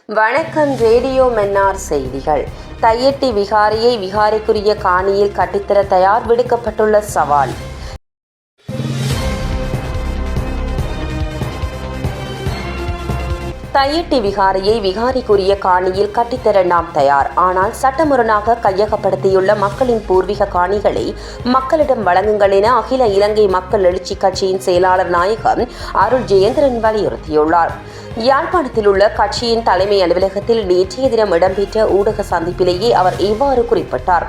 வணக்கம். ரேடியோ மன்னார் செய்திகள். தையிட்டி விகாரையை விகாரைக்குரிய காணியில் கட்டித்தர தயார், விடுக்கப்பட்டுள்ள சவால். தையிட்டி விகாரையை விகாரைக்குரிய காணியில் கட்டித்தர நாம் தயார். ஆனால் சட்டமுரணாக கையகப்படுத்தியுள்ள மக்களின் பூர்வீக காணிகளை மக்களிடம் வழங்குங்கள் என அகில இலங்கை மக்கள் எழுச்சி கட்சியின் செயலாளர் நாயகம் அருள் ஜெயேந்திரன் வலியுறுத்தியுள்ளார். யாழ்ப்பாணத்தில் உள்ள கட்சியின் தலைமை அலுவலகத்தில் நேற்றைய தினம் இடம்பெற்ற ஊடக சந்திப்பிலேயே அவர் இவ்வாறு குறிப்பிட்டார்.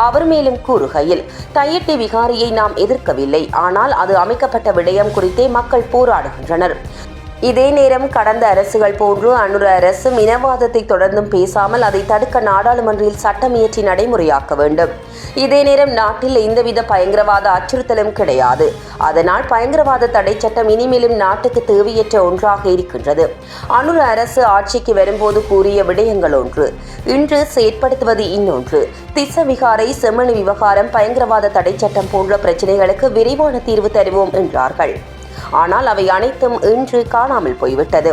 அவர் மேலும் கூறுகையில், தையிட்டி விகாரையை நாம் எதிர்க்கவில்லை, ஆனால் அது அமைக்கப்பட்ட விடயம் குறித்தே மக்கள் போராடுகின்றனர். இதே நேரம் கடந்த அரசுகள் போன்று அனுர அரசும் இனவாதத்தை தொடர்ந்தும் பேசாமல் அதை தடுக்க நாடாளுமன்றில் சட்டம் இயற்றி நடைமுறையாக்க வேண்டும். இதே நேரம் நாட்டில் எந்தவித பயங்கரவாத அச்சுறுத்தலும் கிடையாது. அதனால் பயங்கரவாத தடை சட்டம் இனிமேலும் நாட்டுக்கு தேவையற்ற ஒன்றாக இருக்கின்றது. அனுர அரசு ஆட்சிக்கு வரும்போது கூறிய விடயங்கள் ஒன்று, இன்று செயற்படுத்துவது இன்னொன்று. திஸ்ஸ விகாரை, செம்மணி விவகாரம், பயங்கரவாத தடை சட்டம் போன்ற பிரச்சினைகளுக்கு விரைவான தீர்வு தருவோம் என்றார்கள். ஆனால் அவை அனைத்தும் இன்று காணாமல் போய்விட்டது.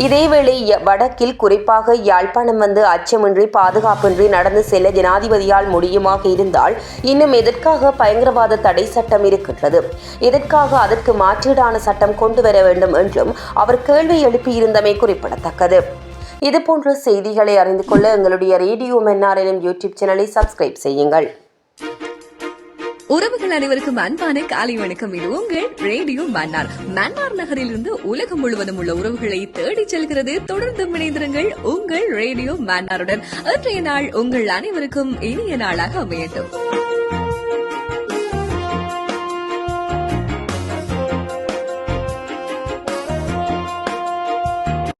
இதேவேளை வடக்கில், குறிப்பாக யாழ்ப்பாணம் வந்து அச்சமின்றி பாதுகாப்பின்றி நடந்து செல்ல ஜனாதிபதியால் முடியுமாக இருந்தால் இன்னும் எதற்காக பயங்கரவாத தடை சட்டம் இருக்கின்றது? எதற்காக அதற்கு மாற்றீடான சட்டம் கொண்டு வர வேண்டும் என்றும் அவர் கேள்வி எழுப்பியிருந்தமை குறிப்பிடத்தக்கது. இதுபோன்ற செய்திகளை அறிந்து கொள்ள எங்களுடைய ரேடியோ மன்னார் எனும் யூடியூப் சேனலை சப்ஸ்கிரைப் செய்யுங்கள். உறவுகள் அனைவருக்கும் அன்பான காலை வணக்கம். இது உங்கள் ரேடியோ மன்னார். மன்னார் நகரில் இருந்து உலகம் முழுவதும் உள்ள உறவுகளை தேடி செல்கிறது. தொடர்ந்து இணைந்திருங்கள் உங்கள் ரேடியோ மன்னாருடன். இன்றைய நாள் உங்கள் அனைவருக்கும் இனிய நாளாக அமையட்டும்.